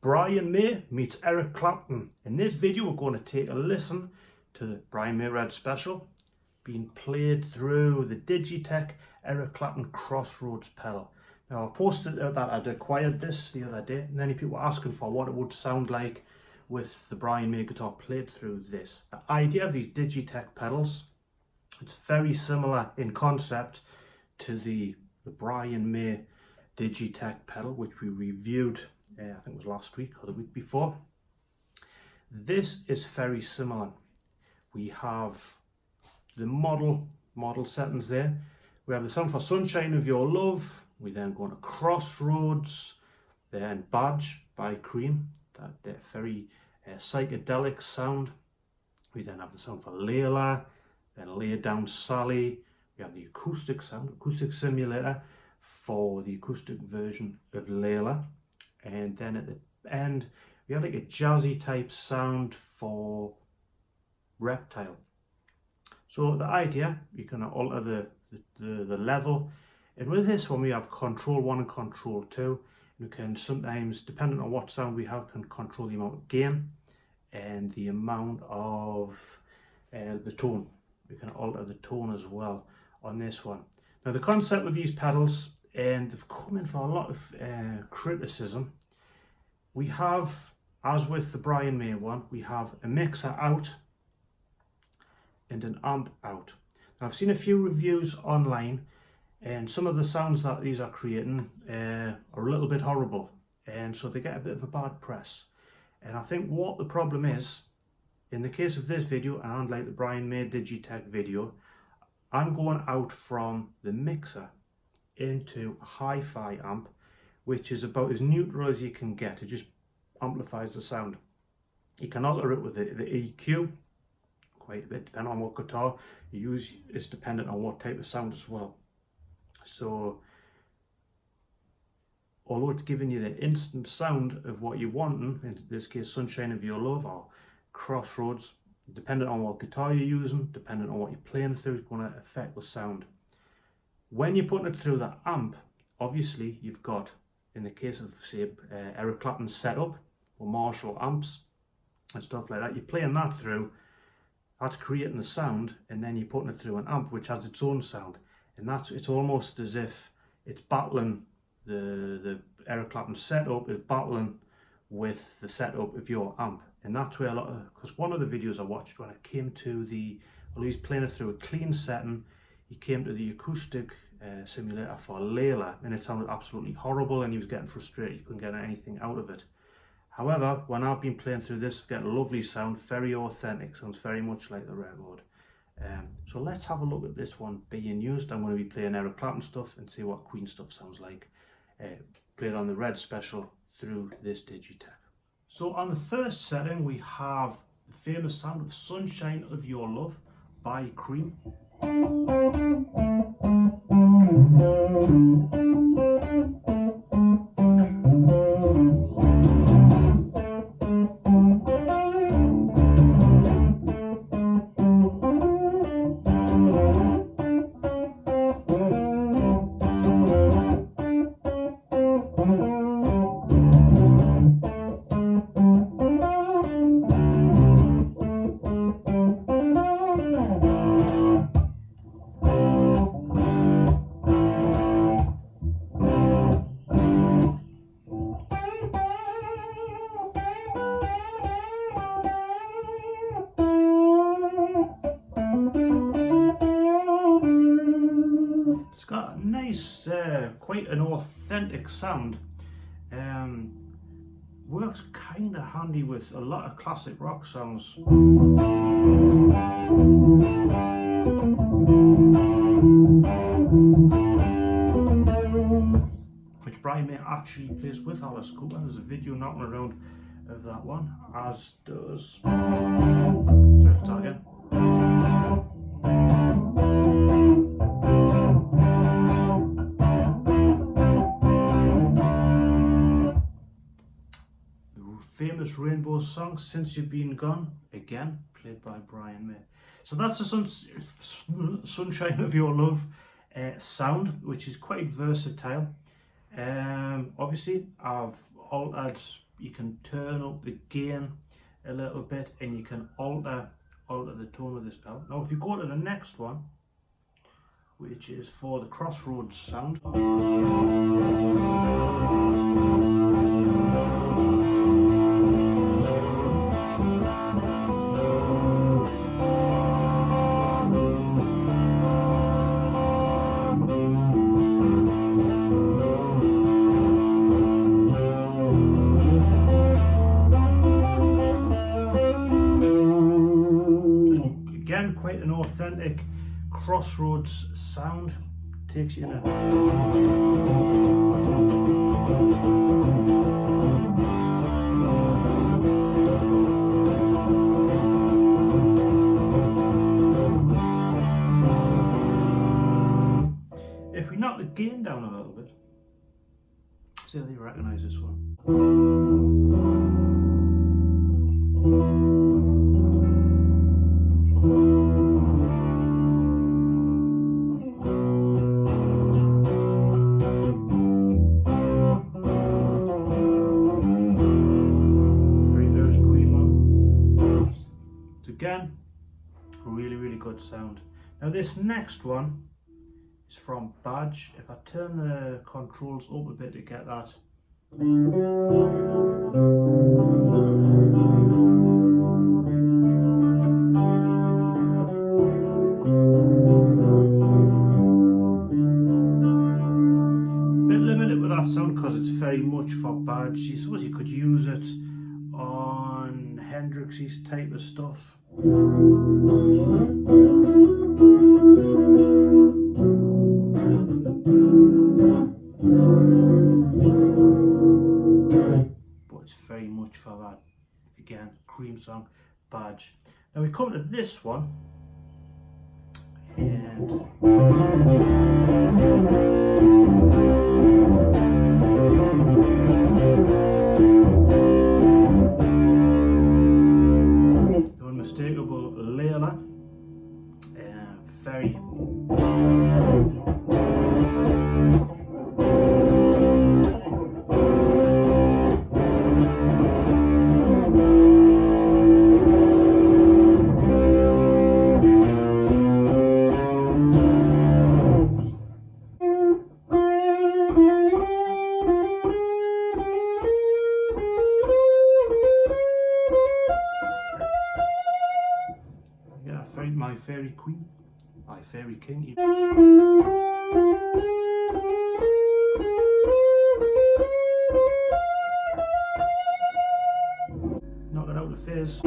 Brian May meets Eric Clapton. In this video we're going to take a listen to the Brian May Red Special being played through the Digitech Eric Clapton Crossroads pedal. Now I posted that I'd acquired this the other day, and many people were asking for what it would sound like with the Brian May guitar played through this. The idea of these Digitech pedals, it's very similar in concept to the Brian May Digitech pedal, which we reviewed I think it was last week or the week before. This is very similar. We have the model settings there. We have the sound for Sunshine of Your Love. We then go on to Crossroads, then Badge by Cream, that very psychedelic sound. We then have the sound for Layla, then Lay Down Sally. We have the acoustic sound, acoustic simulator for the acoustic version of Layla. And then at the end, we have like a jazzy type sound for Reptile. So the idea, you can alter the level. And with this one, we have Control 1 and Control 2. You can sometimes, depending on what sound we have, can control the amount of gain and the amount of the tone. We can alter the tone as well on this one. Now the concept with these pedals, and they've come in for a lot of criticism. We have, as with the Brian May one, we have a mixer out and an amp out. Now I've seen a few reviews online, and some of the sounds that these are creating are a little bit horrible, and so they get a bit of a bad press. And I think what the problem is, in the case of this video and like the Brian May Digitech video, I'm going out from the mixer into a hi-fi amp, which is about as neutral as you can get. It just amplifies the sound. You can alter it with the EQ quite a bit, depending on what guitar you use. It's dependent on what type of sound as well. So although it's giving you the instant sound of what you're wanting, in this case Sunshine of Your Love or Crossroads, depending on what guitar you're using, depending on what you're playing through, it's going to affect the sound. When you're putting it through the amp, obviously you've got, in the case of say Eric Clapton's setup or Marshall amps and stuff like that, you're playing that through, that's creating the sound, and then you're putting it through an amp which has its own sound, and it's almost as if it's battling the Eric Clapton setup is battling with the setup of your amp. And that's where a lot of, because one of the videos I watched, when it came to well, he's playing it through a clean setting, he came to the acoustic simulator for Layla, and it sounded absolutely horrible, and he was getting frustrated, he couldn't get anything out of it. However, when I've been playing through this, I get a lovely sound, very authentic, sounds very much like the record. So let's have a look at this one being used. I'm going to be playing Eric Clapton stuff and see what Queen stuff sounds like, played on the Red Special through this Digitech. So on the first setting, we have the famous sound of Sunshine of Your Love by Cream. It's got a nice, quite an authentic sound. Works kind of handy with a lot of classic rock songs. Which Brian May actually plays with Alice Cooper. There's a video knocking around of that one, as does... Sorry, let's start again. Famous Rainbow song, Since You've Been Gone, again played by Brian May. So that's the Sunshine of Your Love sound, which is quite versatile. Obviously I've altered you can turn up the gain a little bit, and you can alter the tone of this pedal. Now if you go to the next one, which is for the Crossroads sound, again quite an authentic Crossroads sound. Takes you in a if we knock the gain down a little bit, see if they recognise this one. Again, really good sound. Now this next one is from Badge. If I turn the controls up a bit to get that, bit limited with that sound because it's very much for Badge. You suppose you could use it on Hendrix's type of stuff. But it's very much for that, again, Cream song, Badge. Now we come to this one, and the unmistakable Layla, very my fairy queen, my fairy king. Knock it out of fizz.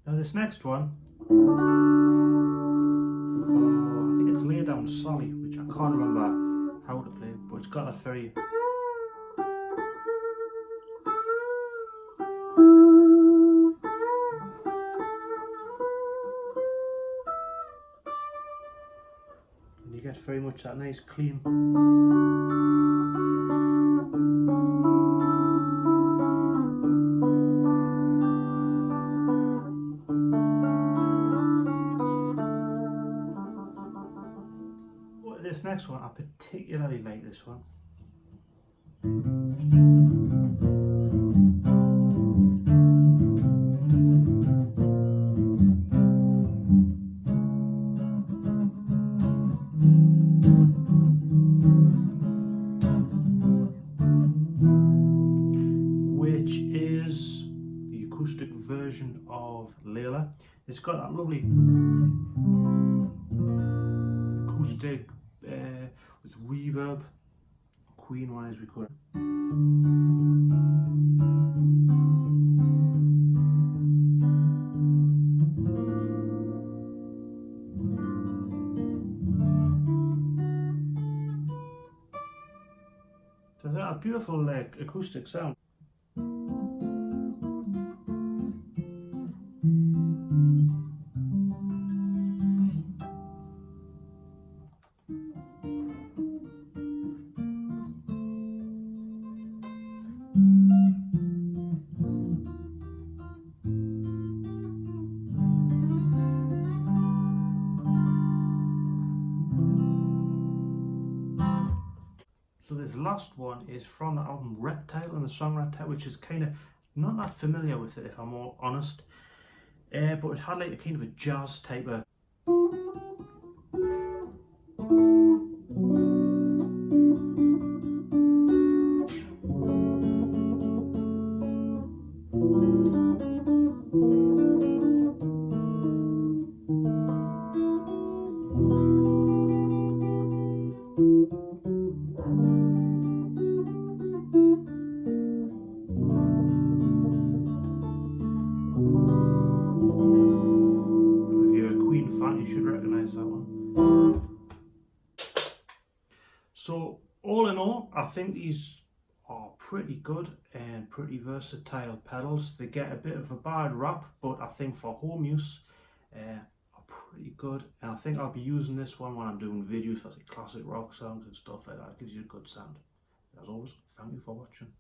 Now this next one, I think it's Lay Down Sally, which I can't remember how to play, but it's got that very and you get very much that nice clean. This next one, I particularly like this one. Which is the acoustic version of Layla. It's got that lovely acoustic with reverb, Queen wise we could. So that's a beautiful acoustic sound. last one is from the album Reptile and the song Reptile, which is kind of not that familiar with it, if I'm all honest. But it had like a kind of a jazz type of you should recognize that one. So all in all, I think these are pretty good and pretty versatile pedals. They get a bit of a bad rap, but I think for home use are pretty good, and I think I'll be using this one when I'm doing videos for like classic rock songs and stuff like that. It gives you a good sound. As always, thank you for watching.